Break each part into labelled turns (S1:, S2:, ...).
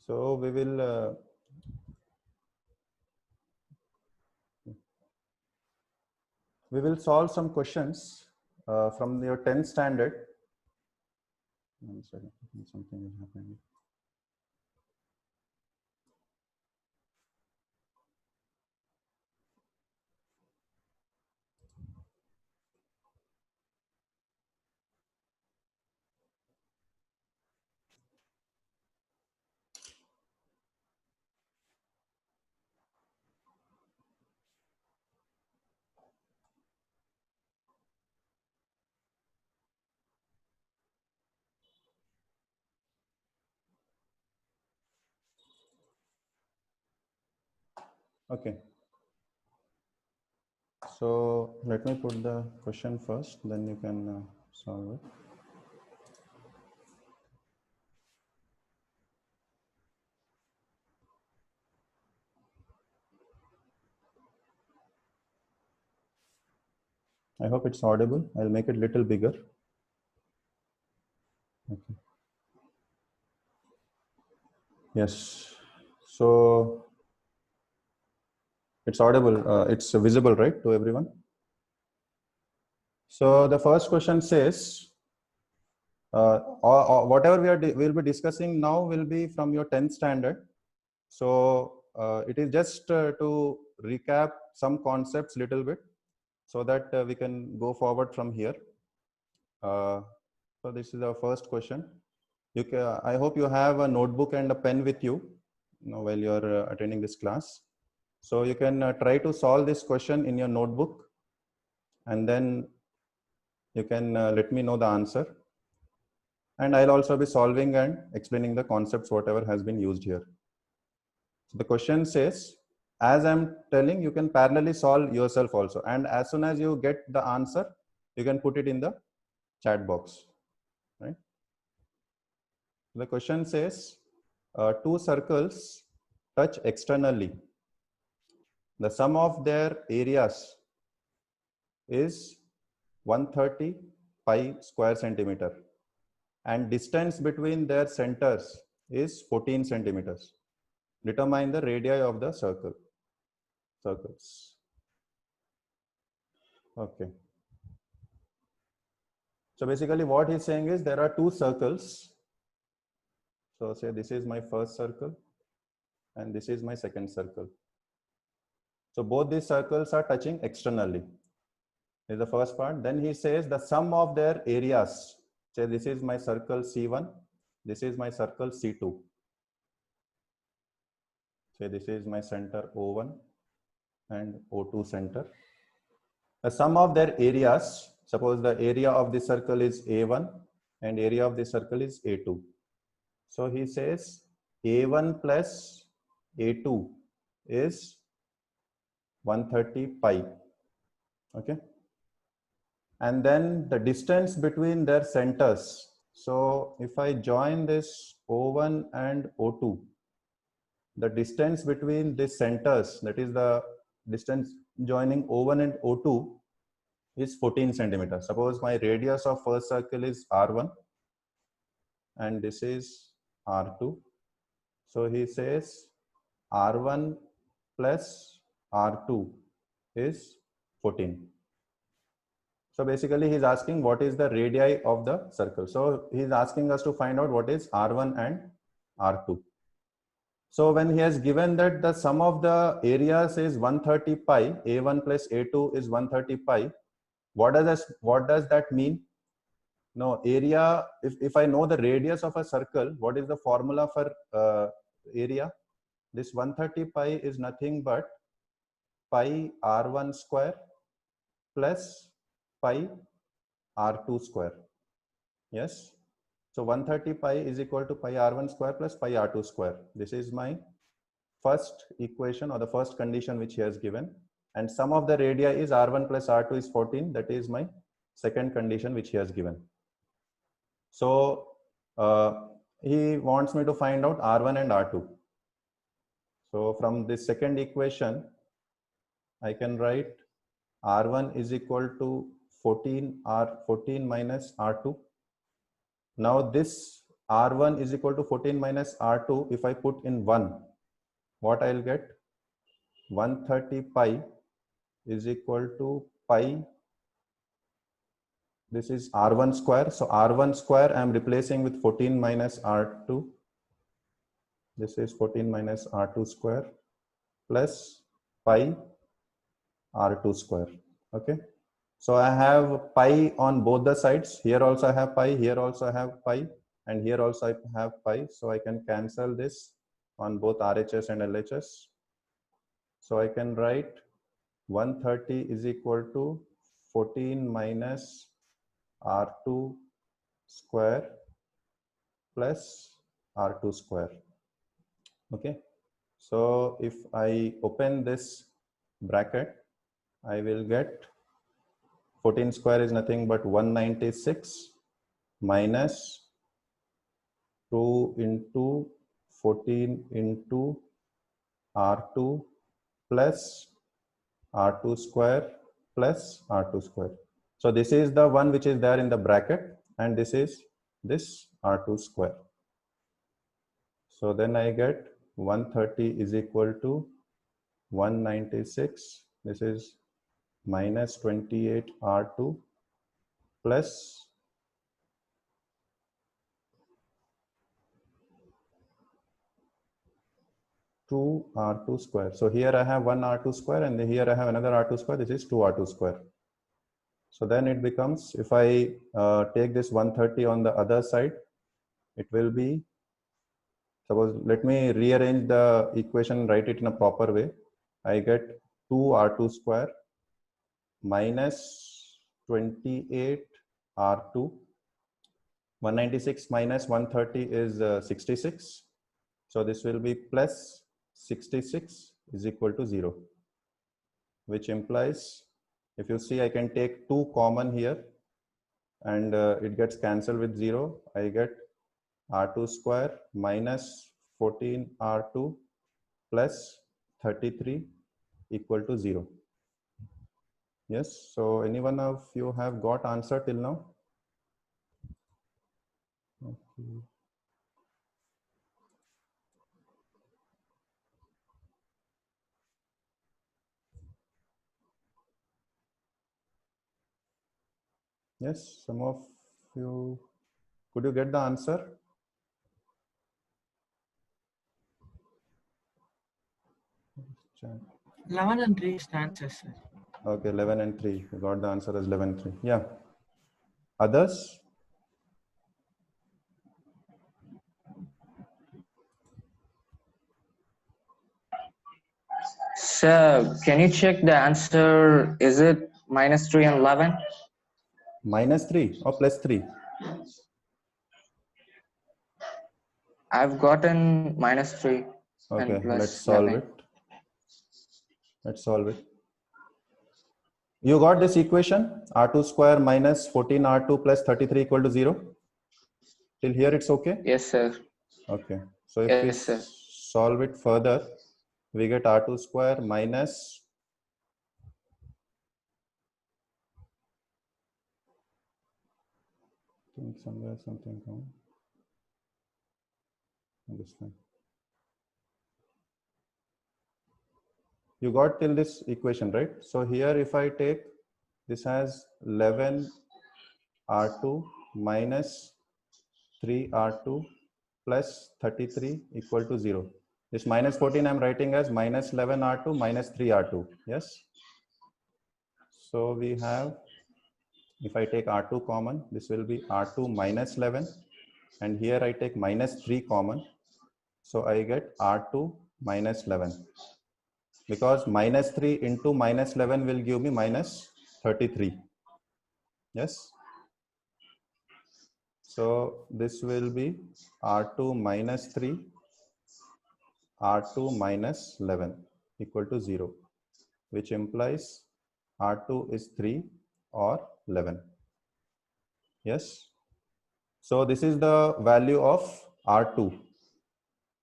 S1: So we will solve some questions from your 10th standard. One second, something is happening. Okay. So let me put the question first, then you can solve it. I hope it's audible. I'll make it a little bigger. Okay. Yes. So it's audible. It's visible, right, to everyone? So the first question says, whatever we'll be discussing now will be from your 10th standard. So it is just to recap some concepts little bit so that we can go forward from here. So this is our first question. I hope you have a notebook and a pen with you, while you're attending this class. So you can try to solve this question in your notebook, and then you can let me know the answer. And I'll also be solving and explaining the concepts, whatever has been used here. So the question says, as I'm telling, you can parallelly solve yourself also. And as soon as you get the answer, you can put it in the chat box, right? The question says, two circles touch externally. The sum of their areas is 130 pi square centimeter, and distance between their centers is 14 centimeters. Determine the radii of the circles. Okay. So basically what he's saying is there are two circles. So say this is my first circle and this is my second circle. So both these circles are touching externally. This is the first part. Then he says the sum of their areas. Say this is my circle C1. This is my circle C2. Say this is my center O1 and O2 center. The sum of their areas, suppose the area of the circle is A1 and area of the circle is A2. So he says A1 plus A2 is 130 pi. Okay. And then the distance between their centers. So if I join this O1 and O2, the distance between the centers, that is the distance joining O1 and O2, is 14 centimeters. Suppose my radius of first circle is R1 and this is R2. So he says R1 plus R2 is 14. So basically he's asking what is the radii of the circle. So he's asking us to find out what is R1 and R2. So when he has given that the sum of the areas is 130 pi, A1 plus A2 is 130 pi, what does that mean? No, area, if I know the radius of a circle, what is the formula for area? This 130 pi is nothing but pi R1 square plus pi R2 square. Yes. So 130 pi is equal to pi R1 square plus pi R2 square. This is my first equation or the first condition which he has given. And sum of the radii is R1 plus R2 is 14. That is my second condition which he has given. So he wants me to find out R1 and R2. So from this second equation, I can write R1 is equal to 14 minus R2. Now this R1 is equal to 14 minus R2. If I put in 1, what I'll get? 130 pi is equal to pi. This is R1 square. So R1 square I'm replacing with 14 minus R2. This is 14 minus R2 square plus pi R2 square. Okay. So I have pi on both the sides. Here also I have pi, here also I have pi, and here also I have pi. So I can cancel this on both RHS and LHS. So I can write 130 is equal to 14 minus R2 square plus R2 square. Okay. So if I open this bracket, I will get 14 square is nothing but 196 minus 2 into 14 into R2 plus R2 square plus R2 square. So this is the one which is there in the bracket, and this is this R2 square. So then I get 130 is equal to 196. This is minus 28 R2 plus 2 R2 square. So here I have 1 R2 square, and here I have another R2 square. This is 2 R2 square. So then it becomes, if I take this 130 on the other side, it will be, suppose, let me rearrange the equation, write it in a proper way. I get 2 R2 square minus 28 R2. 196 minus 130 is 66. So this will be plus 66 is equal to 0, which implies, if you see, I can take 2 common here, and it gets cancelled with 0. I get R2 square minus 14 R2 plus 33 equal to 0. Yes, so anyone of you have got answer till now? Okay. Yes, some of you, could you get the answer? Chat.
S2: 11 and 3 is the answer, sir.
S1: Okay, 11 and 3. You got the answer as 11 and 3. Yeah. Others?
S3: Sir, can you check the answer? Is it minus 3 and 11?
S1: Minus 3 or plus 3?
S3: I've gotten minus 3
S1: Okay,
S3: and plus
S1: let's solve
S3: 11.
S1: it. Let's solve it. You got this equation, R2 square minus 14 R2 plus 33 equal to 0. Till here it's okay?
S3: Yes, sir.
S1: Okay. So if
S3: Yes,
S1: we
S3: sir.
S1: solve it further, we get R2 square minus somewhere something wrong. This one. You got till this equation, right? So here if I take, this has 11 R2 minus 3 R2 plus 33 equal to 0. This minus 14 I'm writing as minus 11 R2 minus 3 R2. Yes. So we have, if I take R2 common, this will be R2 minus 11, and here I take minus 3 common. So I get R2 minus 11, because minus 3 into minus 11 will give me minus 33. Yes. So this will be R2 minus 3, R2 minus 11 equal to 0, which implies R2 is 3 or 11. Yes. So this is the value of R2.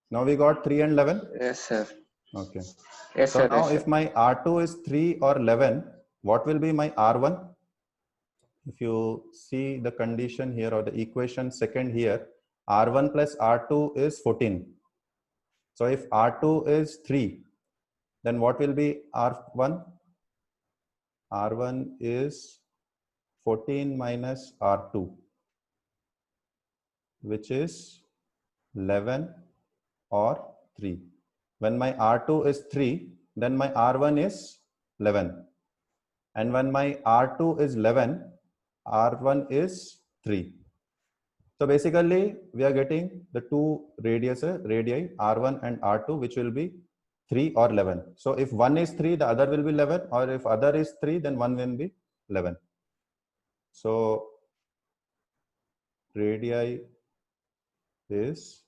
S1: Now we got 3 and 11.
S3: Yes, sir.
S1: Okay.
S3: Yes,
S1: So
S3: sir.
S1: now
S3: Yes,
S1: if
S3: sir.
S1: my R2 is 3 or 11, what will be my R1? If you see the condition here or the equation second here, R1 plus R2 is 14. So if R2 is 3, then what will be R1? R1 is 14 minus R2, which is 11 or 3. When my R2 is 3, then my R1 is 11. And when my R2 is 11, R1 is 3. So basically, we are getting the two radii R1 and R2, which will be 3 or 11. So if one is 3, the other will be 11, or if other is 3, then one will be 11. So radii is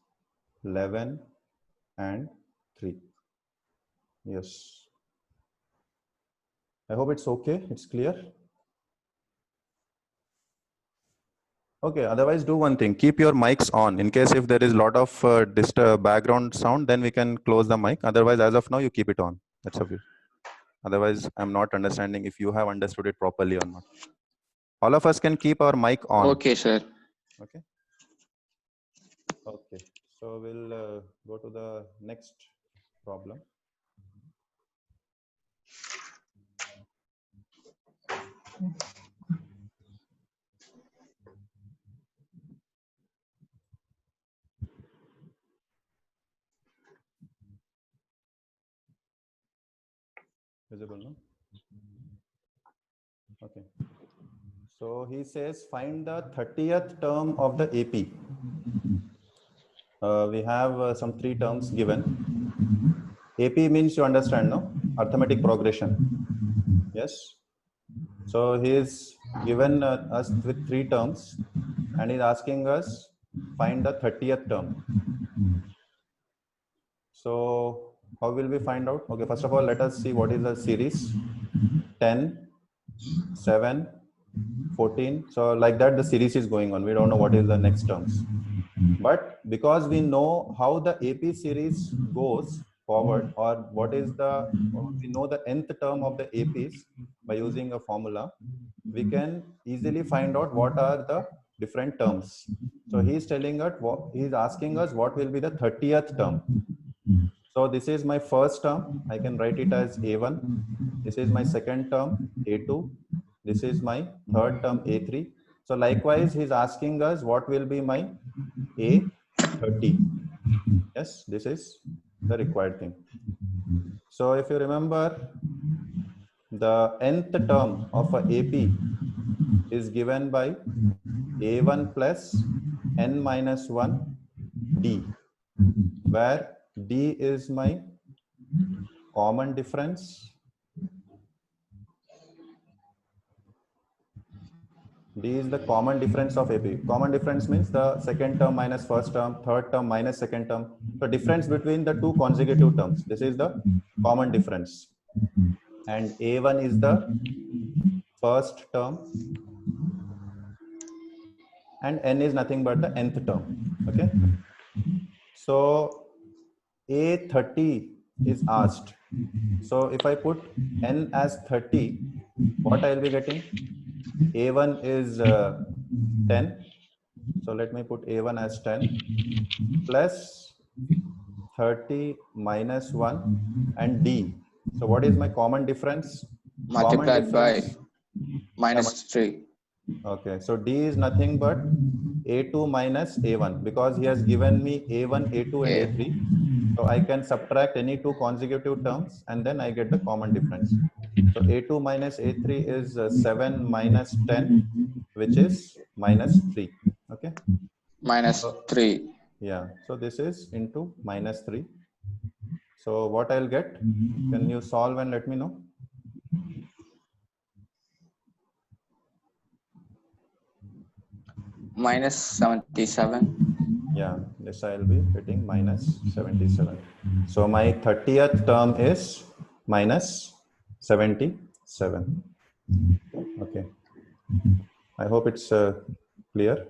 S1: 11 and 3. Yes. I hope it's okay. It's clear. Okay, otherwise do one thing, keep your mics on. In case if there is a lot of background sound, then we can close the mic. Otherwise, as of now, you keep it on. That's okay. Otherwise, I'm not understanding if you have understood it properly or not. All of us can keep our mic on.
S3: Okay, sir.
S1: Okay. Okay, so we'll go to the next problem. Visible, no? Okay. So he says find the 30th term of the AP. We have some 3 terms given. AP means you understand, no? Arithmetic progression. Yes. So he is given us with 3 terms and he's asking us find the 30th term. So how will we find out? Okay, first of all, let us see what is the series. 10, 7, 14. So like that the series is going on. We don't know what is the next terms. But because we know how the AP series goes forward, or what is the, we know the nth term of the APs by using a formula, we can easily find out what are the different terms. So he's telling us, he's asking us what will be the 30th term. So this is my first term. I can write it as A1. This is my second term, A2. This is my third term, A3. So likewise, he's asking us what will be my A30. Yes, this is the required thing. So if you remember, the nth term of a AP is given by A1 plus n minus 1 D, where D is my common difference. D is the common difference of AP. Common difference means the second term minus first term, third term minus second term. So difference between the two consecutive terms. This is the common difference. And A1 is the first term. And n is nothing but the nth term. Okay. So A30 is asked. So if I put n as 30, what I will be getting? A1 is 10. So let me put A1 as 10 plus 30 minus 1 and D. So what is my common difference?
S3: Multiplied by minus 3.
S1: Okay, so D is nothing but A2 minus A1 because he has given me A1, A2 and A3. So I can subtract any two consecutive terms and then I get the common difference. So A2 minus A3 is 7 minus 10, which is minus 3. Okay.
S3: Minus 3.
S1: Yeah. So this is into minus 3. So what I'll get? Can you solve and let me know?
S3: Minus 77.
S1: Yeah, this I'll be getting minus 77. So my 30th term is minus 77. Okay. I hope it's clear.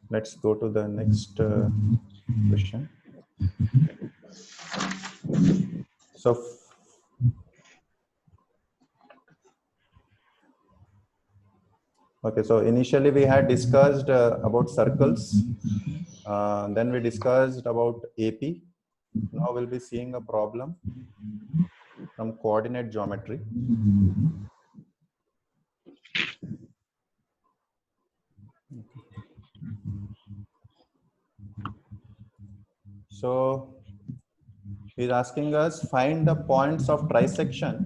S1: Let's go to the next question. So Okay, so initially we had discussed about circles. Then we discussed about AP. Now we'll be seeing a problem from coordinate geometry. So he's asking us find the points of trisection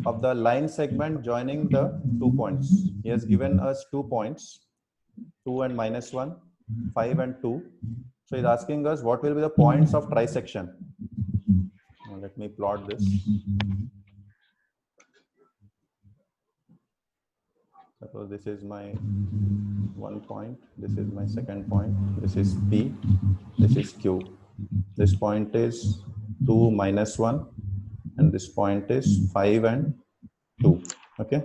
S1: of the line segment joining the 2 points. He has given us 2 points, 2 and -1, 5 and 2. So he's asking us what will be the points of trisection. Now let me plot this. Suppose this is my 1 point, this is my second point, this is P, this is Q. This point is 2, -1, and this point is 5 and 2. Okay.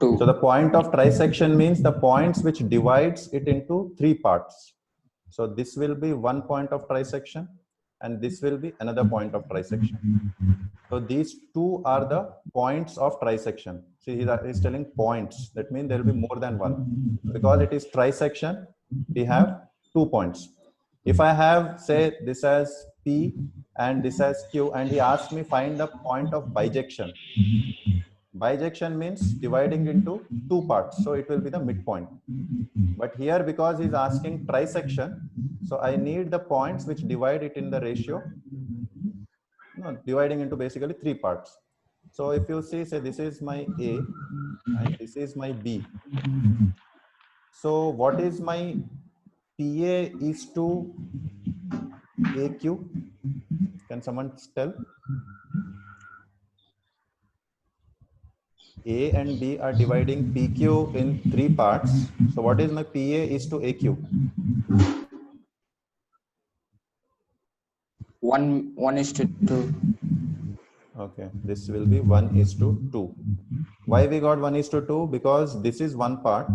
S3: 2.
S1: So the point of trisection means the points which divides it into 3 parts. So this will be 1 point of trisection, and this will be another point of trisection. So these 2 are the points of trisection. See, he is telling points. That means there will be more than 1. Because it is trisection, we have 2 points. If I have, say, this as P and this as Q, and he asks me find the point of bijection. Bijection means dividing into 2 parts. So it will be the midpoint. But here, because he's asking trisection, so I need the points which divide it in the ratio, dividing into basically 3 parts. So if you see, say this is my A and this is my B. So what is my PA is to AQ? Can someone tell? A and B are dividing PQ in 3 parts. So what is my PA is to AQ?
S3: 1:2.
S1: Okay, this will be 1:2. Why we got 1:2? Because this is 1 part,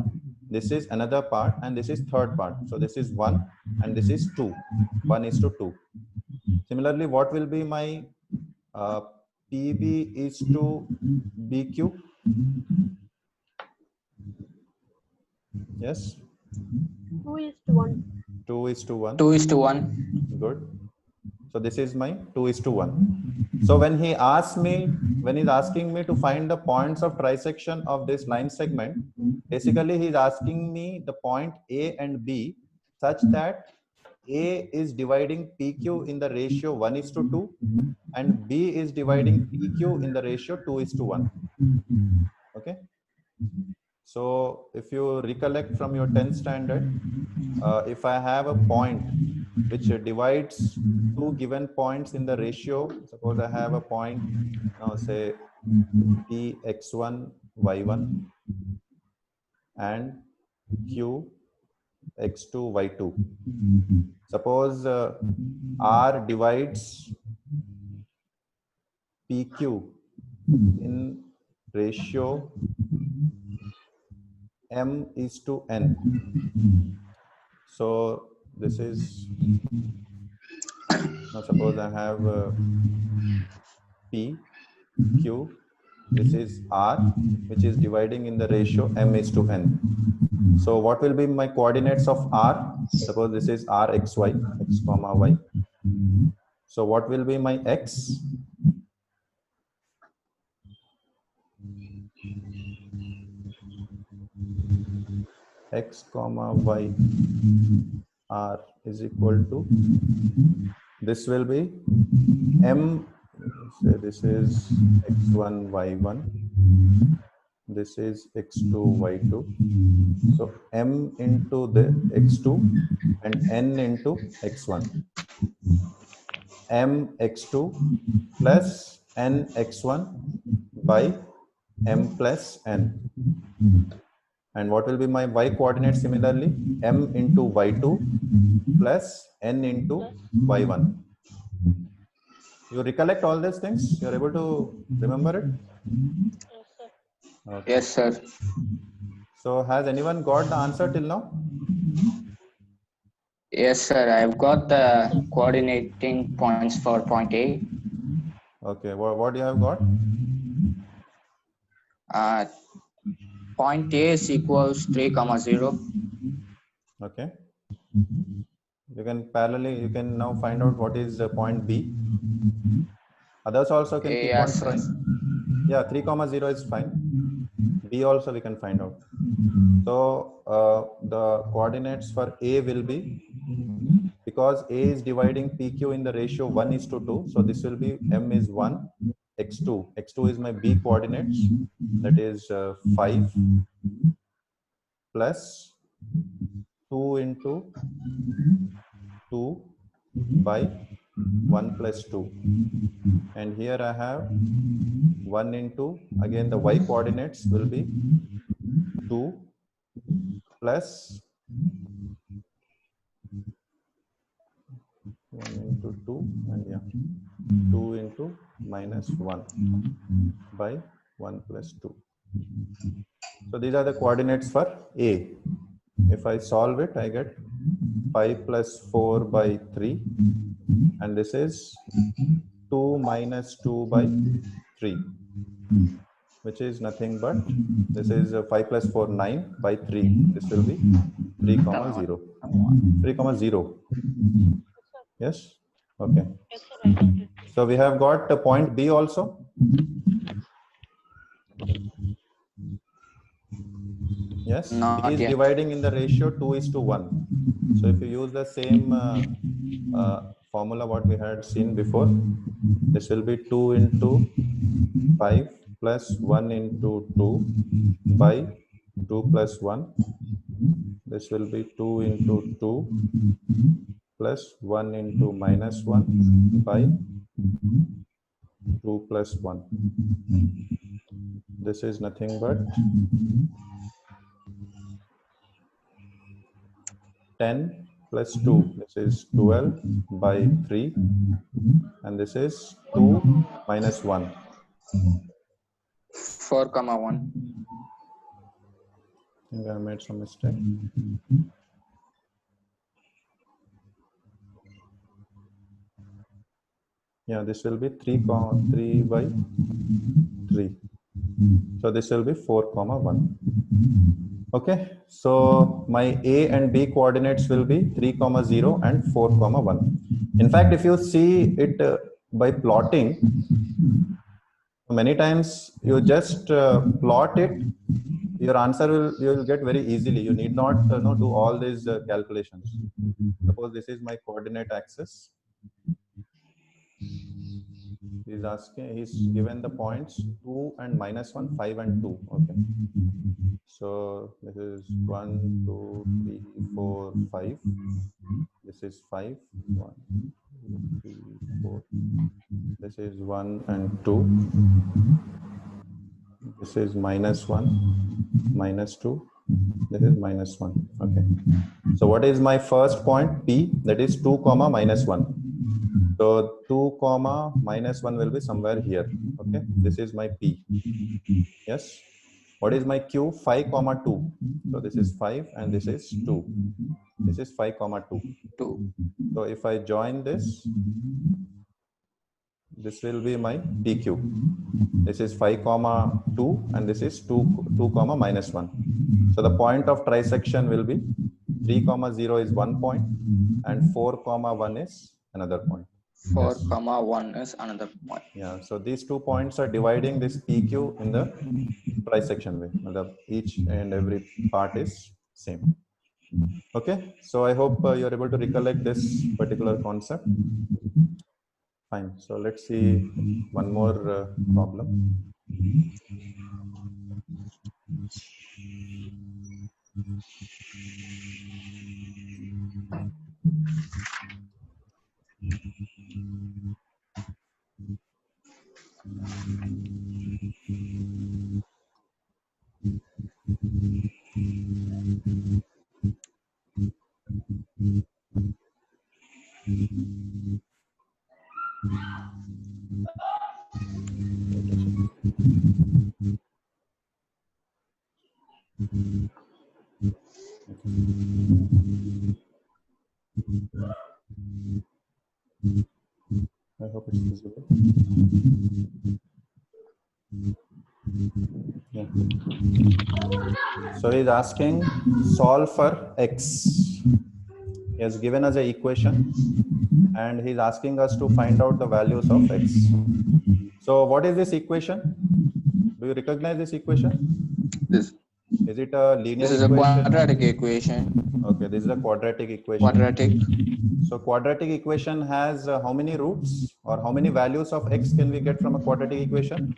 S1: this is another part, and this is third part. So this is 1 and this is 2. 1:2. Similarly, what will be my PB is to BQ? Yes?
S4: 2:1.
S1: 2:1.
S3: 2:1.
S1: Good. So this is my 2:1. So when he asks me, when he's asking me to find the points of trisection of this line segment, basically he's asking me the point A and B such that A is dividing PQ in the ratio 1:2 and B is dividing PQ in the ratio 2:1. Okay. So if you recollect from your 10th standard, if I have a point which divides 2 given points in the ratio, suppose I have a point, now say Px1, y1 and Qx2, y2. Suppose R divides PQ in ratio m:n. So this is, now suppose I have P, Q, this is R, which is dividing in the ratio m:n. So what will be my coordinates of R? Suppose this is R xy, x comma y. So what will be my x? X comma y R is equal to, this will be m, say this is x1 y1, this is x2 y2, so m into the x2 and n into x1, m x2 plus n x1 by m plus n. And what will be my y coordinate similarly? M into y2 plus n into y1. You recollect all these things? You're able to remember it? Okay.
S3: Yes, sir.
S1: So has anyone got the answer till now?
S3: Yes, sir. I've got the coordinating points for point A.
S1: Okay, what you have got?
S3: point A is equals 3, 0.
S1: Okay. You can parallelly, you can now find out what is point B. Others also can keep on
S3: Yes,
S1: trying.
S3: sir.
S1: Yeah, 3, 0 is fine. B also we can find out. So the coordinates for A will be, because A is dividing PQ in the ratio 1:2, so this will be M is 1, X2. X2 is my B coordinates, that is 5 plus 2 into 2 by 1 plus 2. And here I have 1 into, again the Y coordinates will be 2 plus 1 into 2, and yeah, 2 into minus 1 by 1 plus 2. So these are the coordinates for A. If I solve it, I get 5 plus 4 by 3, and this is 2 minus 2 by 3, which is nothing but, this is 5 plus 4, 9 by 3. This will be 3, 0. 3, 0. Yes? Okay.
S4: Yes, sir, I got it.
S1: So we have got the point B also. Yes,
S3: Not
S1: B is
S3: yet.
S1: dividing in the ratio 2:1. So if you use the same formula what we had seen before, this will be 2 into 5 plus 1 into 2 by 2 plus 1. This will be 2 into 2 plus 1 into minus 1 by 2 plus 1. This is nothing but 10 plus 2. This is 12 by 3. And this is 2 minus 1.
S3: 4, 1.
S1: I think I made some mistake. Yeah, this will be 3 by 3. So this will be 4, 1. Okay, so my A and B coordinates will be 3, 0 and 4, 1. In fact, if you see it by plotting, many times you just plot it, your answer you will get very easily. You need not do all these calculations. Suppose this is my coordinate axis. He's asking, he's given the points 2 and minus 1, 5 and 2. Okay. So this is 1, 2, 3, 4, 5. This is 5, 1, 2, 3, 4. This is 1 and 2. This is minus 1, minus 2. This is minus 1. Okay. So what is my first point? P, that is 2, minus 1. So 2, minus 1 will be somewhere here. Okay. This is my P. Yes. What is my Q? 5, 2. So this is 5 and this is 2. This is 5, 2.
S3: 2.
S1: So if I join this, this will be my PQ. This is 5, 2 and this is 2, minus 1. So the point of trisection will be 3, 0 is one point and 4, 1 is another point.
S3: 4,
S1: Yes.
S3: 1 is another point.
S1: Yeah, so these 2 points are dividing this PQ in the trisection way. Each and every part is same. Okay, so I hope you're able to recollect this particular concept. Fine, so let's see one more problem. I hope it's visible. Yeah. So he's asking solve for x. He has given us an equation and he's asking us to find out the values of x. So what is this equation? Do you recognize this equation?
S3: This
S1: Is it a linear
S3: is a
S1: equation?
S3: quadratic equation.
S1: Okay, this is a quadratic equation.
S3: Quadratic.
S1: So quadratic equation has how many roots or how many values of x can we get from a quadratic equation?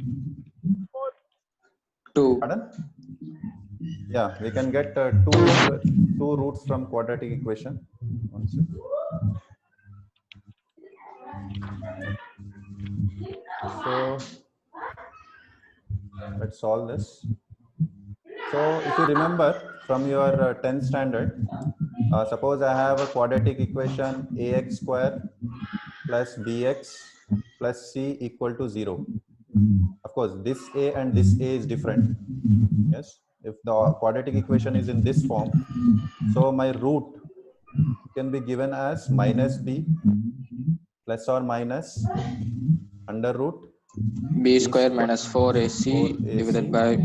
S3: 2.
S1: Pardon? Yeah, we can get two roots from quadratic equation. One second. So let's solve this. So if you remember from your 10th standard, suppose I have a quadratic equation ax square plus bx plus c equal to 0. Of course, this a and this a is different. Yes, if the quadratic equation is in this form, so my root can be given as minus b plus or minus under root
S3: B square minus 4ac
S1: 4ac
S3: divided by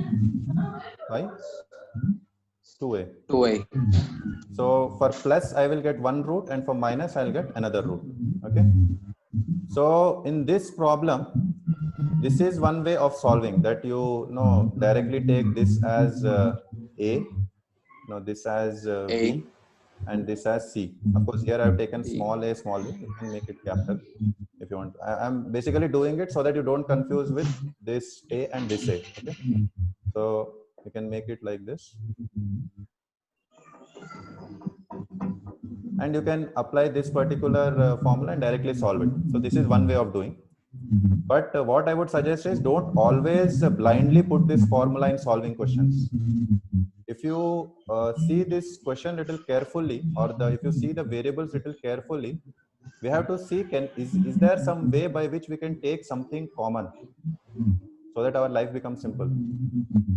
S1: 2a.
S3: 2a.
S1: So for plus, I will get one root, and for minus, I'll get another root. Okay. So in this problem, this is one way of solving that you know directly take this as a, no, this as b, and this as c. Of course, here I have taken small a, small b. You can make it capital if you want. I'm basically doing it so that you don't confuse with this a and this a. Okay. So you can make it like this. And you can apply this particular formula and directly solve it. So this is one way of doing. But what I would suggest is don't always blindly put this formula in solving questions. If you see this question little carefully, or if you see the variables little carefully, we have to see is there some way by which we can take something common so that our life becomes simple.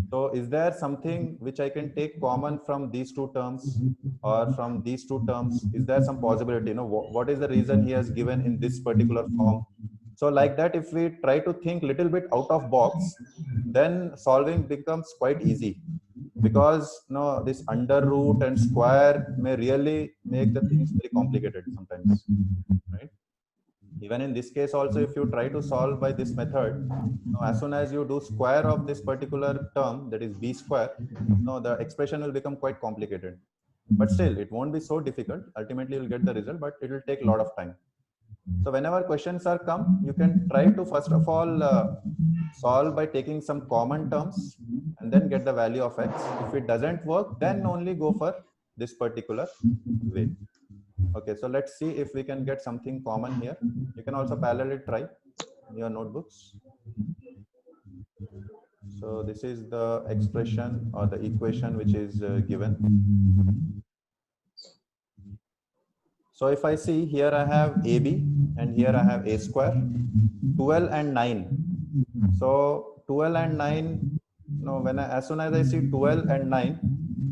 S1: So is there something which I can take common from these two terms or from these two terms? Is there some possibility? You know, what is the reason he has given in this particular form? So like that, if we try to think little bit out of box, then solving becomes quite easy, because you know, this under root and square may really make the things very complicated sometimes, right? Even in this case also, if you try to solve by this method, as soon as you do square of this particular term, that is b square, the expression will become quite complicated. But still, it won't be so difficult. Ultimately, you'll get the result, but it will take a lot of time. So whenever questions are come, you can try to first of all solve by taking some common terms and then get the value of x. If it doesn't work, then only go for this particular way. Okay, so let's see if we can get something common here. You can also parallelly try in your notebooks. So this is the expression or the equation which is given. So if I see here, I have AB and here I have A square, 12 and 9. So 12 and 9, as soon as I see 12 and 9,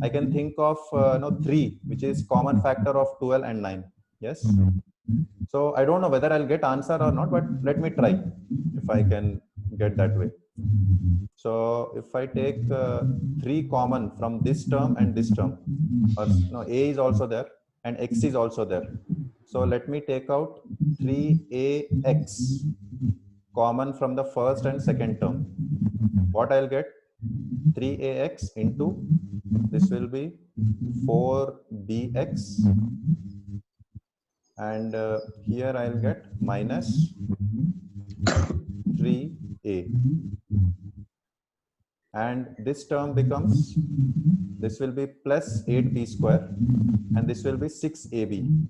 S1: I can think of 3, which is common factor of 12 and 9. Yes. So I don't know whether I'll get answer or not, but let me try if I can get that way. So if I take 3 common from this term and this term, or A is also there and X is also there. So let me take out 3AX common from the first and second term. What I'll get? 3AX into, this will be 4BX, and here I'll get minus 3A, and this term becomes, this will be plus 8B square, and this will be 6AB.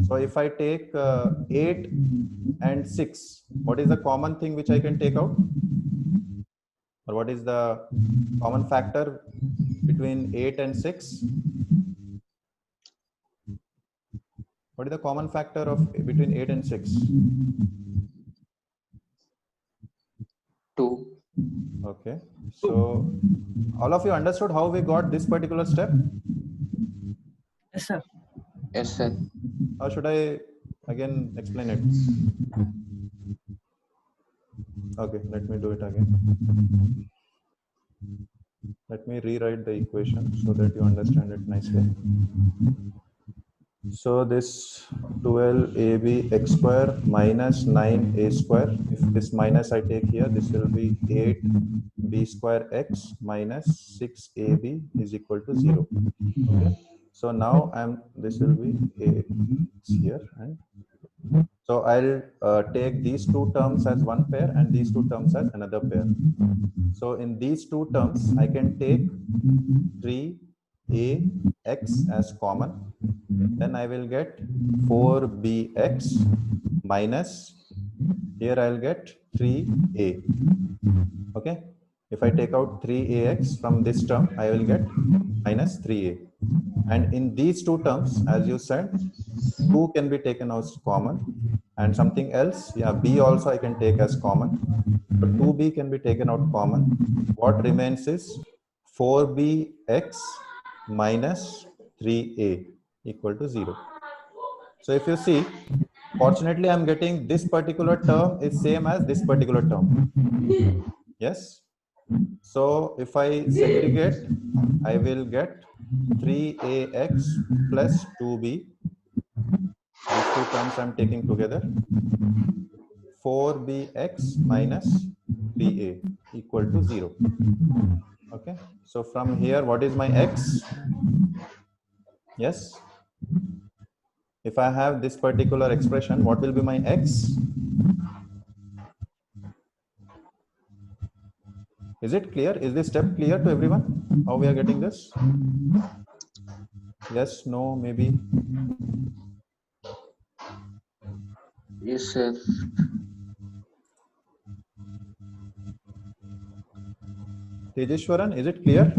S1: So if I take 8 and 6, what is the common thing which I can take out? Or what is the common factor between 8 and 6? What is the common factor of between 8 and 6?
S3: 2.
S1: Okay. So all of you understood how we got this particular step?
S2: Yes, sir.
S3: Yes, sir.
S1: Or should I again explain it? Okay, let me do it again. Let me rewrite the equation so that you understand it nicely. So this 12ab x square minus 9a square, if this minus I take here, this will be 8b square x minus 6ab is equal to 0. Okay. So now this will be a here, and so I'll take these two terms as one pair and these two terms as another pair. So in these two terms, I can take 3ax as common. Then I will get 4bx minus, here I'll get 3a. Okay. If I take out 3ax from this term, I will get minus 3a. And in these two terms, as you said, 2 can be taken as common, and something else, yeah, b also I can take as common. But 2b can be taken out common. What remains is 4bx minus 3a equal to 0. So if you see, fortunately, I'm getting this particular term is same as this particular term. Yes. So if I segregate, I will get 3ax plus 2b. These two terms I'm taking together. 4bx minus 3a equal to 0. Okay. So from here, what is my x? Yes. If I have this particular expression, what will be my x? Is it clear? Is this step clear to everyone? How we are getting this? Yes, no, maybe.
S3: Yes, sir.
S1: Tejeshwaran, is it clear?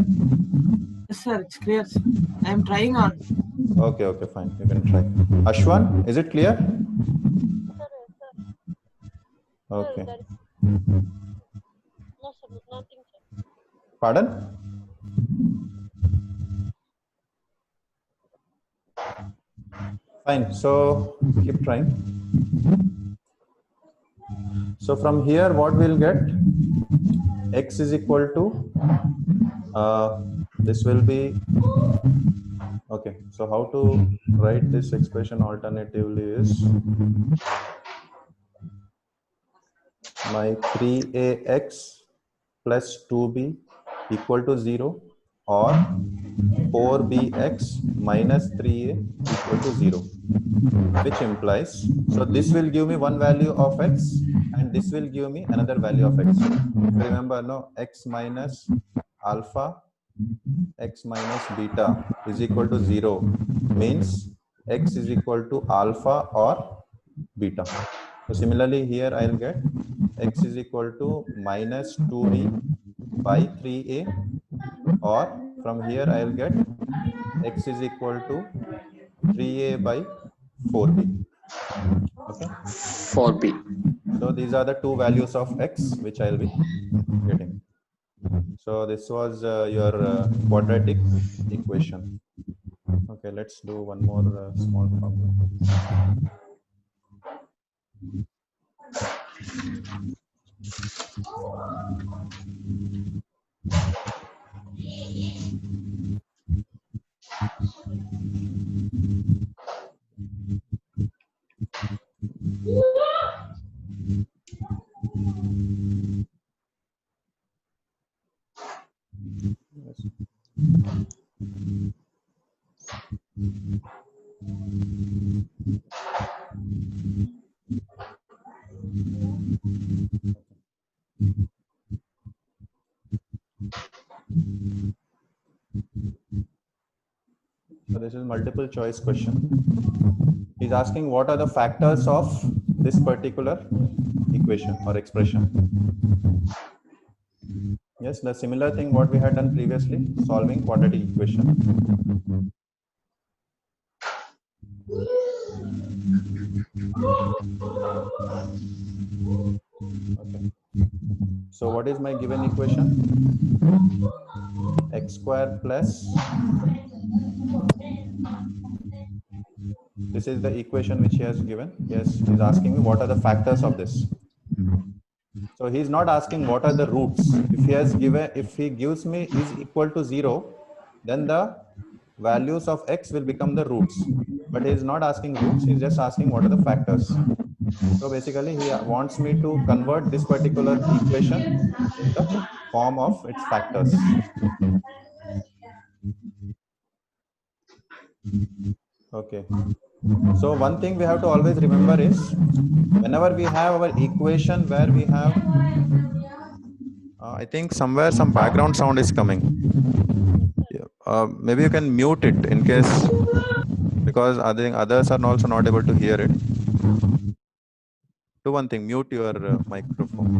S2: Yes, sir. It's clear. Sir. I am trying on.
S1: Okay, okay, fine. You can try. Ashwan, is it clear? Okay.
S4: No, sir, nothing, sir.
S1: Pardon? Fine. So keep trying. So from here, what we'll get? X is equal to, this will be, okay. So how to write this expression alternatively is my 3ax plus 2b equal to 0, or 4bx minus 3a equal to 0, which implies, so this will give me one value of x and this will give me another value of x. If you remember, no, x minus alpha, x minus beta is equal to 0 means x is equal to alpha or beta. So similarly here I'll get x is equal to minus 2b by 3a, or from here I'll get x is equal to 3a by 4b. Okay.
S3: 4b.
S1: So these are the two values of x which I'll be getting. So this was your quadratic equation. Okay, let's do one more small problem. So this is multiple choice question. He's asking what are the factors of this particular equation or expression. Yes, the similar thing what we had done previously, solving quadratic equation. Okay. So what is my given equation? X square plus, this is the equation which he has given. Yes, he's asking me what are the factors of this. So he's not asking what are the roots. If he gives me is equal to 0, then the values of x will become the roots. But he's not asking roots, he's just asking what are the factors. So basically he wants me to convert this particular equation in the form of its factors. Okay. So one thing we have to always remember is whenever we have our equation where we have, I think somewhere some background sound is coming. Yeah. Maybe you can mute it in case, because I think others are also not able to hear it. Do one thing, mute your microphone,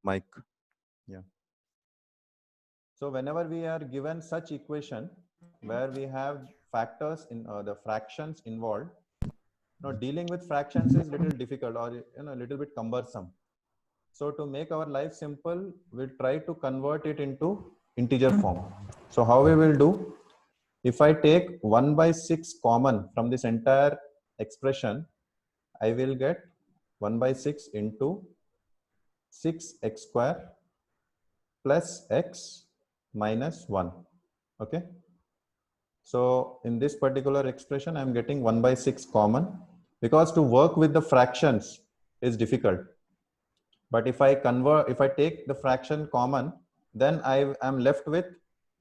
S1: mic. Yeah. So whenever we are given such equation where we have factors in the fractions involved, now dealing with fractions is little difficult or a little bit cumbersome. So to make our life simple, we'll try to convert it into integer form. So how we will do? If I take 1/6 common from this entire expression, I will get 1/6 into 6x square plus x minus 1. Okay. So in this particular expression, I'm getting 1/6 common, because to work with the fractions is difficult. But if I take the fraction common, then I am left with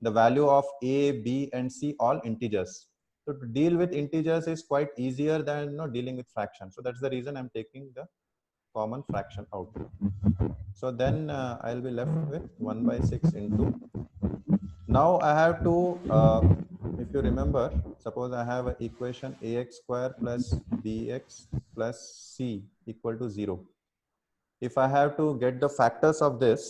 S1: the value of a, b, and c all integers. So to deal with integers is quite easier than dealing with fractions. So that's the reason I'm taking the common fraction out. So then I'll be left with 1/6 into. Now I have to, if you remember, suppose I have an equation ax square plus bx plus c equal to 0. If I have to get the factors of this,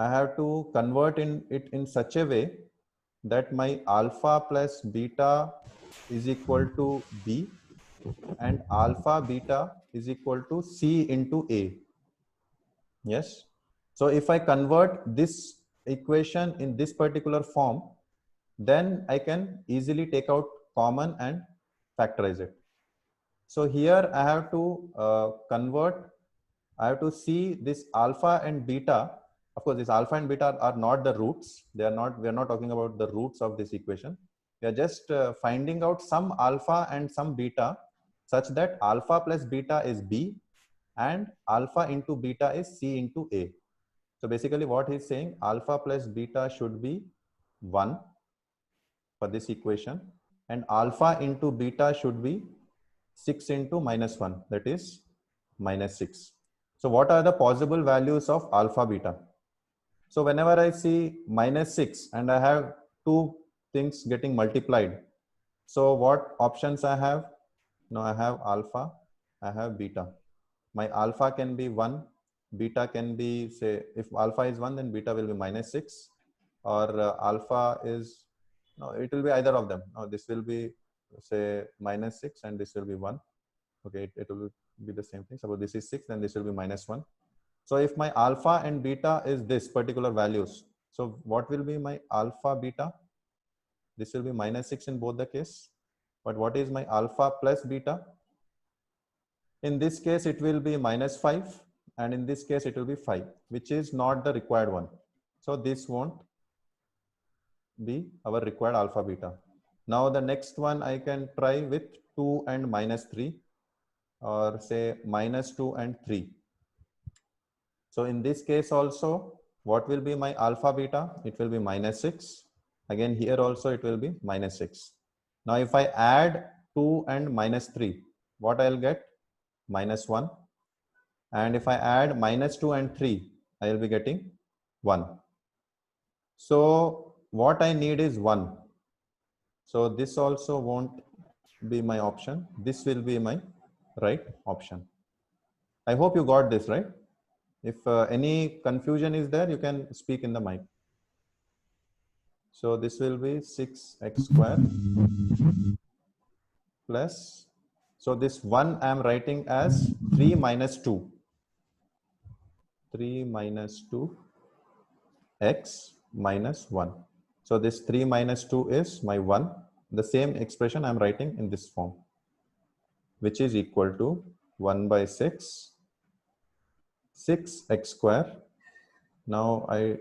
S1: I have to convert it in such a way that my alpha plus beta is equal to b and alpha beta is equal to c into a. Yes. So if I convert this equation in this particular form, then I can easily take out common and factorize it. So here I have to I have to see this alpha and beta. Of course, this alpha and beta are not the roots. We are not talking about the roots of this equation. We are just finding out some alpha and some beta such that alpha plus beta is b and alpha into beta is c into a. So basically what he's saying, alpha plus beta should be 1 for this equation, and alpha into beta should be 6 into minus 1, that is minus 6. So what are the possible values of alpha beta? So whenever I see minus 6 and I have two things getting multiplied, so what options I have? Now I have alpha, I have beta. My alpha can be 1, beta can be, say, if alpha is 1, then beta will be minus 6, or alpha is, no, it will be either of them. No, this will be, say, minus 6 and this will be 1. Okay, it will be the same thing. Suppose this is 6, then this will be minus 1. So if my alpha and beta is this particular values, so what will be my alpha beta? This will be minus 6 in both the case. But what is my alpha plus beta? In this case, it will be minus 5, and in this case, it will be 5, which is not the required one. So this won't be our required alpha beta. Now the next one I can try with 2 and minus 3, or say minus 2 and 3. So in this case also, what will be my alpha beta? It will be minus 6. Again, here also it will be minus 6. Now if I add 2 and minus 3, what I'll get? Minus 1. And if I add minus 2 and 3, I will be getting 1. So what I need is 1. So this also won't be my option. This will be my right option. I hope you got this, right? If any confusion is there, you can speak in the mic. So this will be 6x square plus, so this 1 I am writing as 3 minus 2. 3 minus 2 x minus 1. So this 3 minus 2 is my 1. The same expression I am writing in this form, which is equal to 1/6 6x square. Now I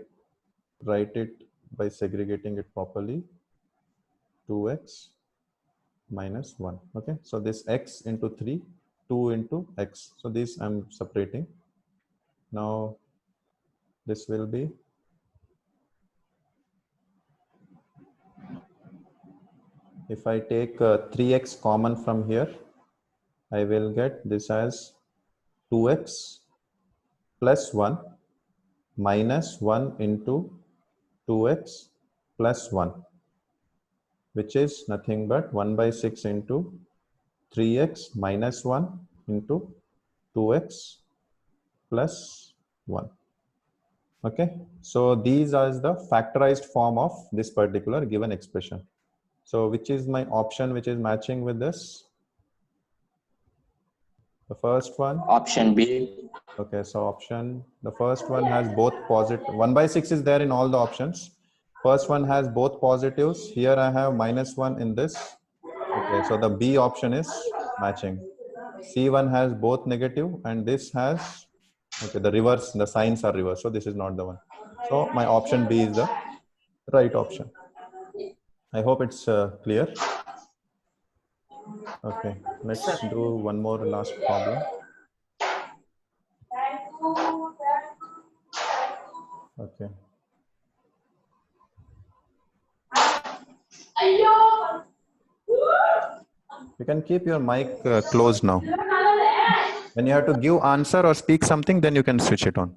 S1: write it by segregating it properly. 2x minus 1. Okay, so this x into 3, 2 into x. So this I'm separating. Now this will be if I take 3x common from here, I will get this as 2x plus 1 minus 1 into 2x plus 1, which is nothing but 1 by 6 into 3x minus 1 into 2x plus 1. Okay, so these are the factorized form of this particular given expression. So which is my option which is matching with this? The first one?
S3: Option B.
S1: Okay, so the first one has both positive. 1 by 6 is there in all the options. First one has both positives. Here I have minus 1 in this. Okay, so the B option is matching. C1 has both negative and this has, okay, the reverse, the signs are reversed. So this is not the one. So my option B is the right option. I hope it's clear. Okay, let's do one more last problem. Okay. You can keep your mic closed now. When you have to give answer or speak something, then you can switch it on.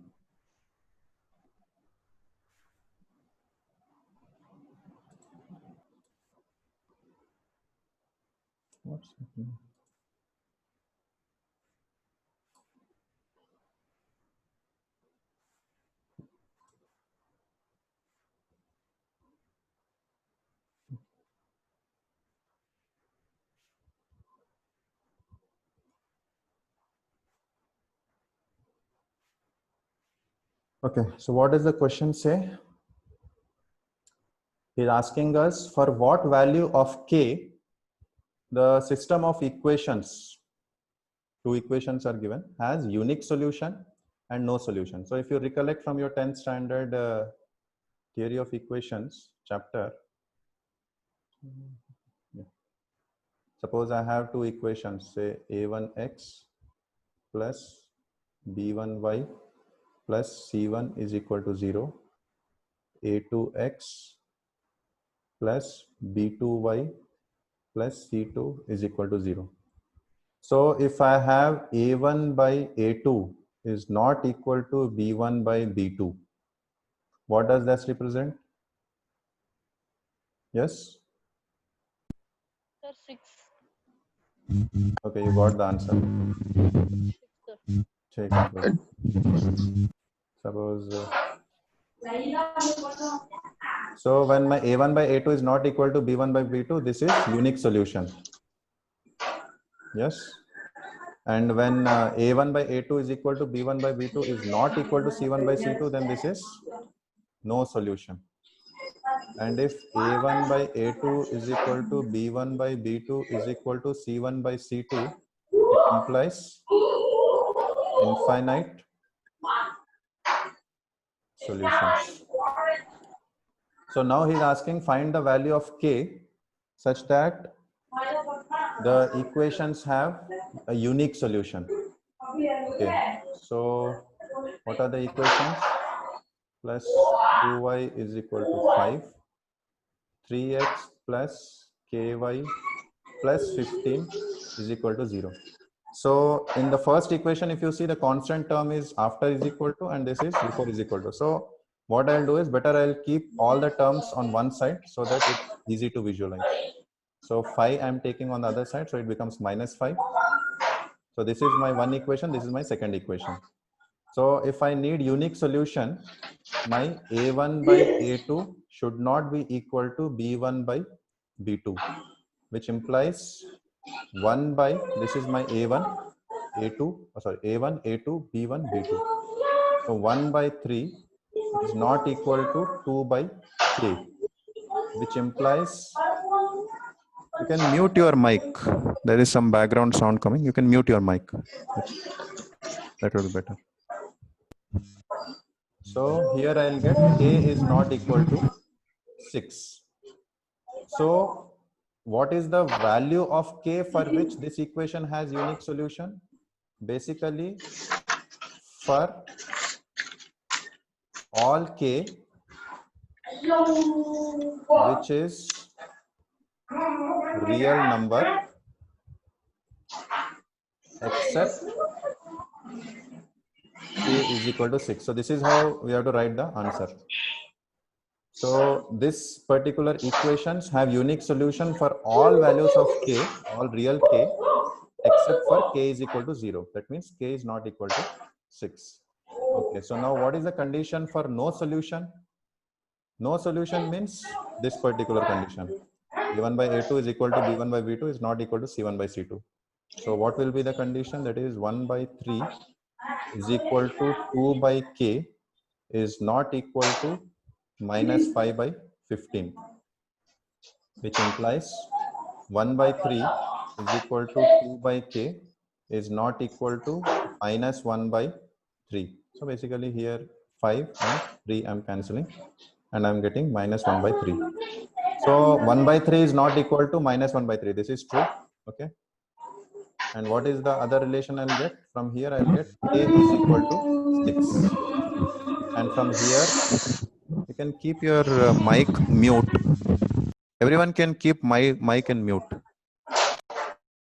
S1: What's happening? Okay, so what does the question say? He's asking us for what value of k the system of equations, two equations are given, has unique solution and no solution. So if you recollect from your 10th standard theory of equations chapter, suppose I have two equations, say a1x plus b1y plus c1 is equal to 0, a2x plus b2y plus c2 is equal to 0. So if I have a1 by a2 is not equal to b1 by b2, what does that represent? Yes?
S4: Sir, 6.
S1: Okay, you got the answer.
S4: 6, sir.
S1: Take it. Suppose so when my a1 by a2 is not equal to b1 by b2, this is unique solution. Yes? And when a1 by a2 is equal to b1 by b2 is not equal to c1 by c2, then this is no solution. And if a1 by a2 is equal to b1 by b2 is equal to c1 by c2, it implies infinite solutions. So now he's asking find the value of k such that the equations have a unique solution. Okay. So what are the equations? Plus 2y is equal to 5, 3x plus ky plus 15 is equal to 0. So in the first equation, if you see the constant term is after is equal to and this is before is equal to. So what I'll do is better I'll keep all the terms on one side so that it's easy to visualize. So 5 I'm taking on the other side, so it becomes minus 5. So this is my one equation, this is my second equation. So if I need unique solution, my a1 by a2 should not be equal to b1 by b2, which implies 1 by, this is my a1, a2, sorry, a1, a2, b1, b2. So 1 by 3 is not equal to 2 by k, which implies, you can mute your mic. There is some background sound coming. You can mute your mic. That will be better. So here I'll get k is not equal to 6. So what is the value of k for which this equation has unique solution? Basically, for all k which is real number except k is equal to 6. So this is how we have to write the answer. So this particular equations have unique solution for all values of k, all real k, except for k is equal to 0. That means k is not equal to 6. Okay, so now what is the condition for no solution? No solution means this particular condition. A1 by A2 is equal to B1 by B2 is not equal to C1 by C2. So what will be the condition? That is 1 by 3 is equal to 2 by k is not equal to minus 5 by 15, which implies 1 by 3 is equal to 2 by k is not equal to minus 1 by 3. So basically here 5 and 3 I'm cancelling and I'm getting minus 1 by 3. So 1 by 3 is not equal to minus 1 by 3. This is true. Okay. And what is the other relation I'll get? From here I'll get k is equal to 6. And from here you can keep your mic mute. Everyone can keep my mic and mute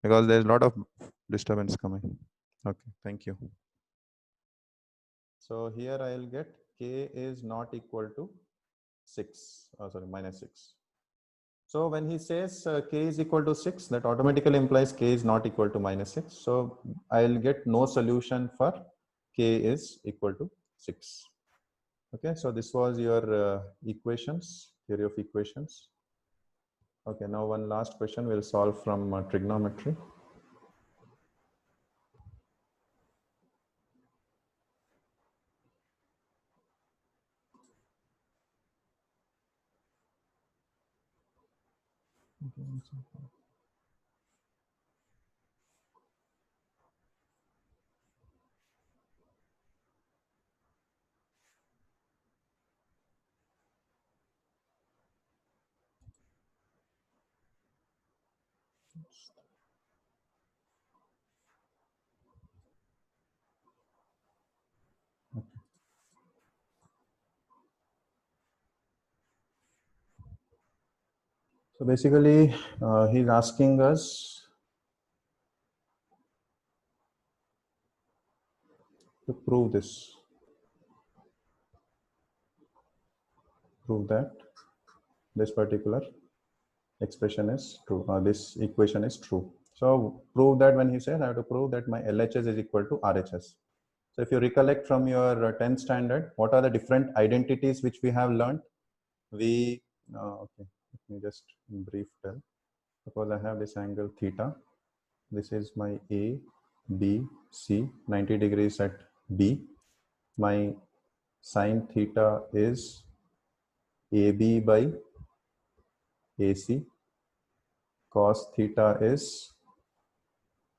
S1: because there's a lot of disturbance coming. Okay, thank you. So here I'll get k is not equal to 6. Oh, sorry, minus 6. So when he says k is equal to 6, that automatically implies k is not equal to minus 6. So I'll get no solution for k is equal to 6. Okay, so this was your equations, theory of equations. Okay, now one last question we'll solve from trigonometry. So basically, he's asking us to prove this, prove that this particular expression is true, this equation is true. So prove that when he says I have to prove that my LHS is equal to RHS. So if you recollect from your 10th standard, what are the different identities which we have learned? We, okay, let me just brief tell. Suppose I have this angle theta. This is my A, B, C, 90 degrees at B. My sine theta is AB by AC. Cos theta is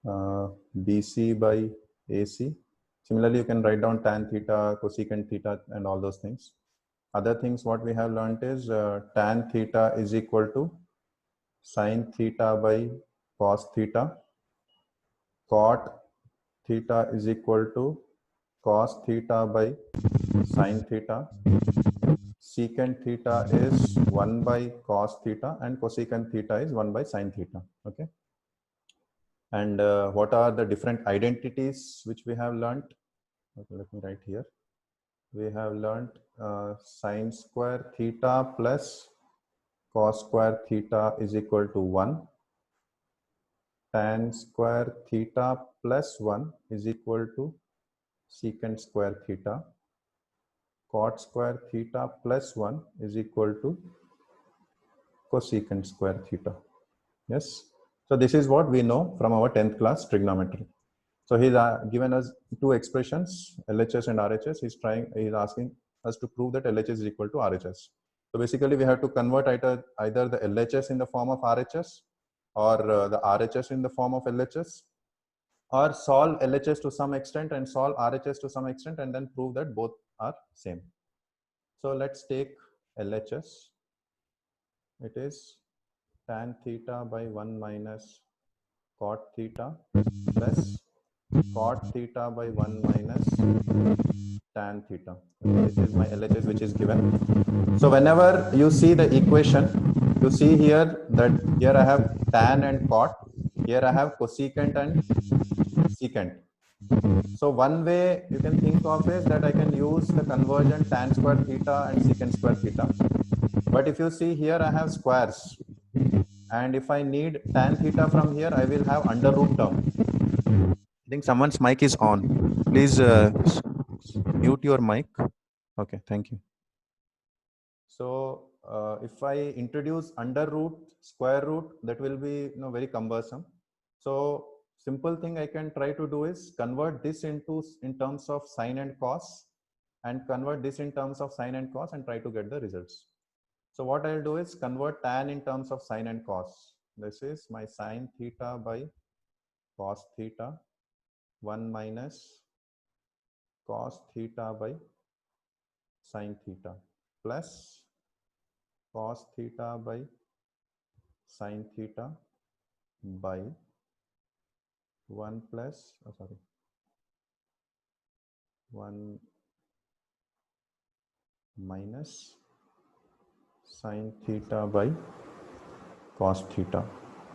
S1: BC by AC. Similarly, you can write down tan theta, cosecant theta, and all those things. Other things what we have learned is tan theta is equal to sine theta by cos theta. Cot theta is equal to cos theta by sine theta. Secant theta is 1 by cos theta and cosecant theta is 1 by sine theta. Okay. And what are the different identities which we have learned? Okay, let me write here. We have learned sine square theta plus cos square theta is equal to 1. Tan square theta plus 1 is equal to secant square theta. Cot square theta plus 1 is equal to cosecant square theta. Yes. So this is what we know from our 10th class trigonometry. So he's given us two expressions, LHS and RHS. He's asking us to prove that LHS is equal to RHS. So basically we have to convert either the LHS in the form of RHS or the RHS in the form of LHS. or solve LHS to some extent and solve RHS to some extent and then prove that both are same. So let's take LHS. It is tan theta by 1 minus cot theta plus cot theta by 1 minus tan theta. This is my LHS which is given. So whenever you see the equation, you see here that here I have tan and cot, here I have cosecant and secant. So one way you can think of is that I can use the convergent tan square theta and secant square theta. But if you see here I have squares, and if I need tan theta from here, I will have under root term. I think someone's mic is on. Please mute your mic. Okay, thank you. So if I introduce under root, square root, that will be very cumbersome. So simple thing I can try to do is convert this in terms of sine and cos, and convert this in terms of sine and cos and try to get the results. So what I'll do is convert tan in terms of sine and cos. This is my sine theta by cos theta 1 minus cos theta by sine theta plus cos theta by sine theta by 1 plus 1 minus sine theta by cos theta,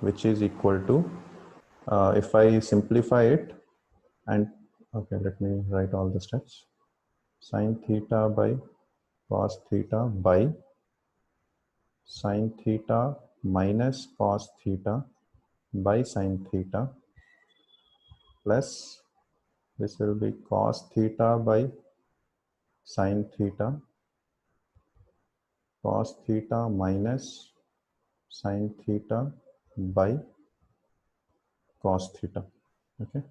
S1: which is equal to, if I simplify it, and okay, let me write all the steps. Sine theta by cos theta by sine theta minus cos theta by sine theta plus this will be cos theta by sine theta, cos theta minus sine theta by cos theta. Okay.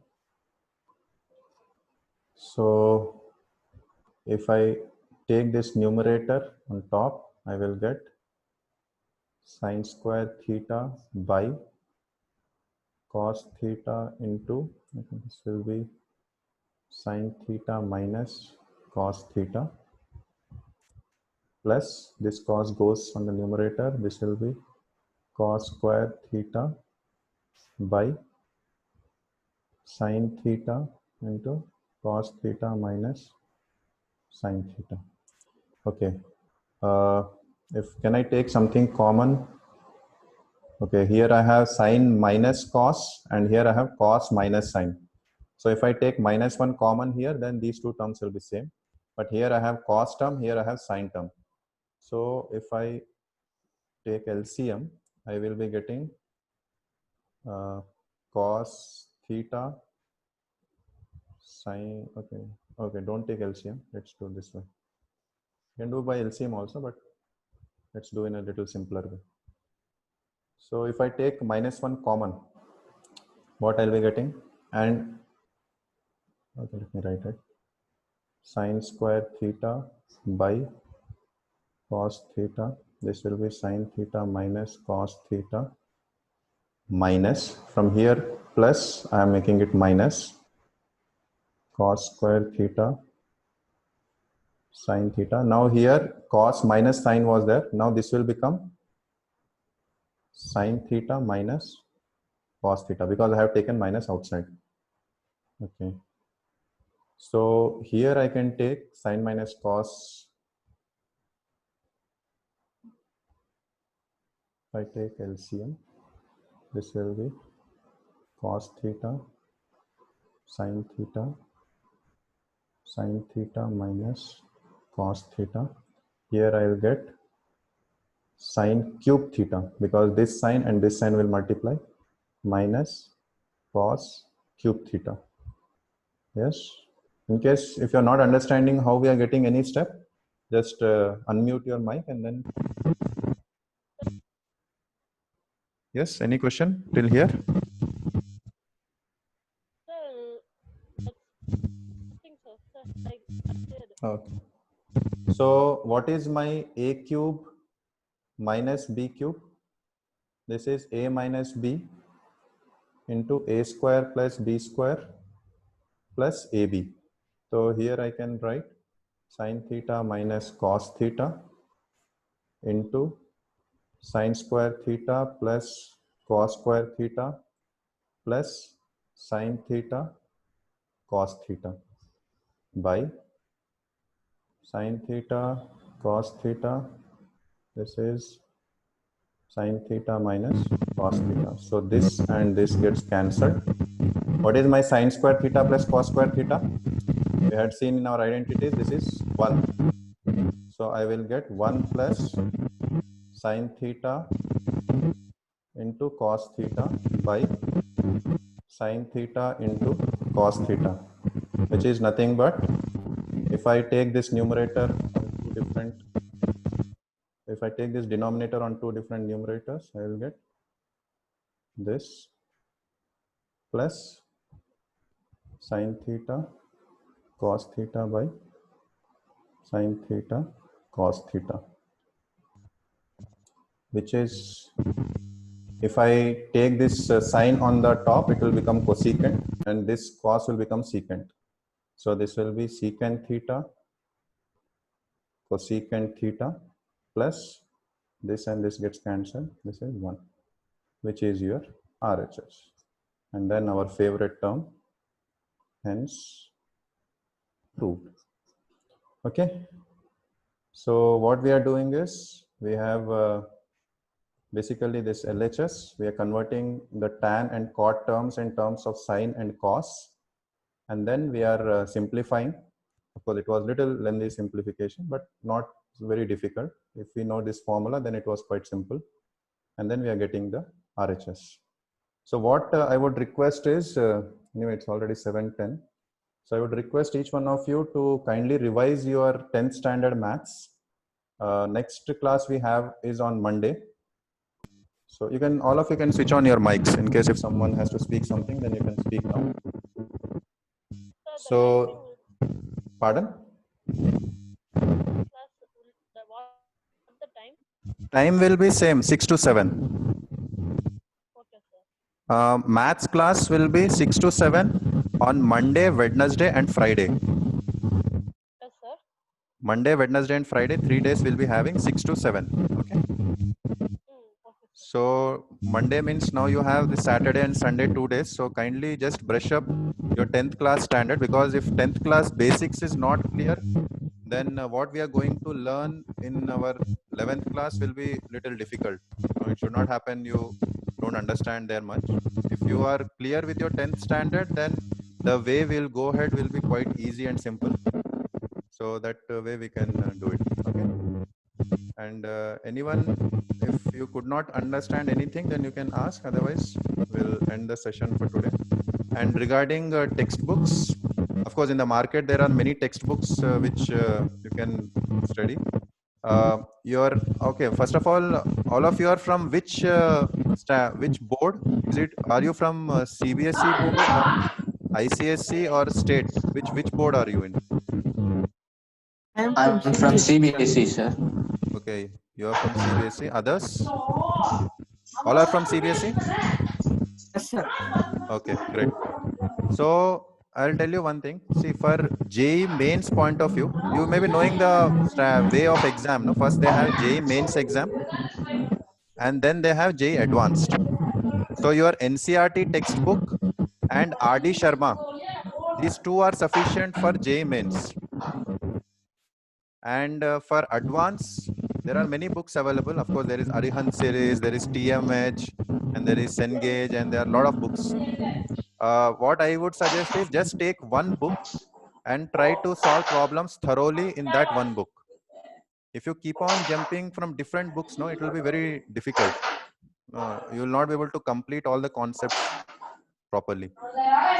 S1: So if I take this numerator on top, I will get sine square theta by cos theta into, this will be sine theta minus cos theta plus this cos goes on the numerator. This will be cos square theta by sine theta into cos theta minus sine theta. Okay. Can I take something common? Okay, here I have sine minus cos and here I have cos minus sine. So if I take minus 1 common here, then these two terms will be same. But here I have cos term, here I have sine term. So if I take LCM, I will be getting cos theta sine. Okay, don't take LCM. Let's do this way. You can do by LCM also, but let's do in a little simpler way. So if I take minus 1 common, what I'll be getting? And okay, let me write it. Sine square theta by cos theta. This will be sine theta minus cos theta minus, from here plus, I am making it minus cos square theta sine theta. Now here cos minus sine was there. Now this will become sine theta minus cos theta because I have taken minus outside. Okay. So here I can take sine minus cos. If I take LCM, this will be cos theta sine theta minus cos theta. Here I will get sine cube theta because this sine and this sine will multiply, minus cos cube theta. Yes. In case if you are not understanding how we are getting any step, just unmute your mic and then. Yes, any question till here?
S4: Sir, I think so. Sir, I did.
S1: Okay. So what is my a cube minus b cube? This is a minus b into a square plus b square plus ab. So here I can write sine theta minus cos theta into sine square theta plus cos square theta plus sine theta cos theta by sine theta cos theta. This is sine theta minus cos theta. So this and this gets cancelled. What is my sine square theta plus cos square theta? We had seen in our identities, this is 1. So I will get 1 plus sine theta into cos theta by sine theta into cos theta, which is nothing but, if I take this numerator on two different, if I take this denominator on two different numerators, I will get this plus sine theta cos theta by sine theta cos theta, which is, if I take this sine on the top, it will become cosecant, and this cos will become secant. So this will be secant theta cosecant theta plus this and this gets cancelled. This is 1, which is your RHS. And then our favorite term, hence proved. Okay. So what we are doing is, we have basically this LHS, we are converting the tan and cot terms in terms of sine and cos, and then we are simplifying. Of course, it was little lengthy simplification, but not very difficult. If we know this formula, then it was quite simple. And then we are getting the RHS. So what I would request is, anyway, it's already 7:10. So I would request each one of you to kindly revise your 10th standard maths. Next class we have is on Monday. So you can, all of you can switch on your mics in case if someone has to speak something, then you can speak now. So, pardon?
S4: What's the time?
S1: Time will be same, 6 to 7.
S4: Okay, sir.
S1: Maths class will be 6 to 7 on Monday, Wednesday and Friday.
S4: Yes, sir.
S1: Monday, Wednesday and Friday, 3 days will be having 6 to 7. Okay.
S4: Okay, sir.
S1: So Monday means now you have the Saturday and Sunday 2 days. So kindly just brush up your 10th class standard, because if 10th class basics is not clear, then what we are going to learn in our 11th class will be little difficult. It should not happen you don't understand there much. If you are clear with your 10th standard, then the way we'll go ahead will be quite easy and simple. So that way we can do it. Okay. And anyone, if you could not understand anything, then you can ask. Otherwise, we'll end the session for today. And regarding textbooks, of course, in the market there are many textbooks which you can study. Okay. First of all of you are from which board? Is it? Are you from CBSE board, or ICSE, or state? Which board are you in?
S2: I am
S3: I'm from CBSE, sir.
S1: Okay, you are from CBSE. Others? All are from CBSE?
S2: Yes, sir.
S1: Okay, great. So I'll tell you one thing. See, for JEE mains point of view, you may be knowing the way of exam. No? First they have JEE mains exam, and then they have JEE advanced. So your NCERT textbook and RD Sharma, these two are sufficient for JEE mains. And for advanced, there are many books available. Of course, there is Arihant series, there is TMH, and there is Cengage, and there are a lot of books. What I would suggest is just take one book and try to solve problems thoroughly in that one book. If you keep on jumping from different books, no, it will be very difficult. You will not be able to complete all the concepts properly.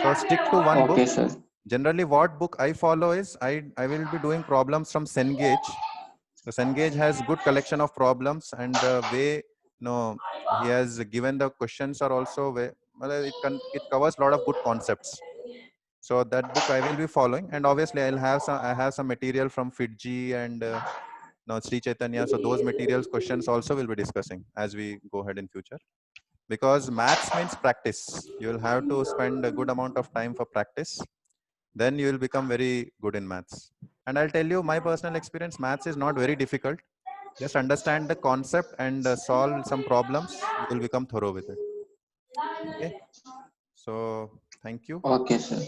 S1: So stick to one book.
S3: Okay, sir.
S1: Generally, what book I follow is, I will be doing problems from Cengage. The Cengage has good collection of problems, and the way he has given the questions are also it covers a lot of good concepts. So that book I will be following, and obviously I have some material from FITGE and Sri Chaitanya. So those materials questions also will be discussing as we go ahead in future. because maths means practice. You will have to spend a good amount of time for practice. Then you will become very good in maths. And I'll tell you my personal experience, maths is not very difficult. Just understand the concept and solve some problems. You will become thorough with it. Okay. So thank you.
S3: Okay, sir.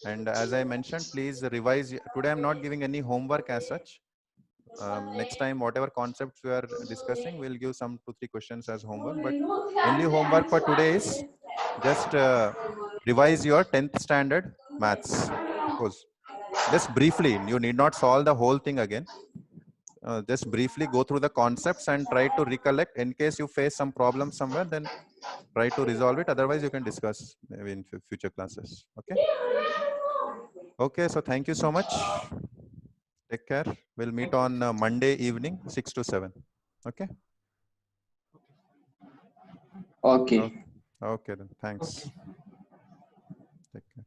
S1: And as I mentioned, please revise. Today I'm not giving any homework as such. Next time, whatever concepts we are discussing, we'll give some 2-3 questions as homework. But only homework for today is just revise your 10th standard maths. Suppose just briefly, you need not solve the whole thing again. Just briefly go through the concepts and try to recollect. In case you face some problem somewhere, then try to resolve it. Otherwise, you can discuss maybe in future classes. Okay. Okay. So thank you so much. Take care. We'll meet on Monday evening, 6 to 7. Okay.
S3: Okay.
S1: Okay. Okay then. Thanks. Take care.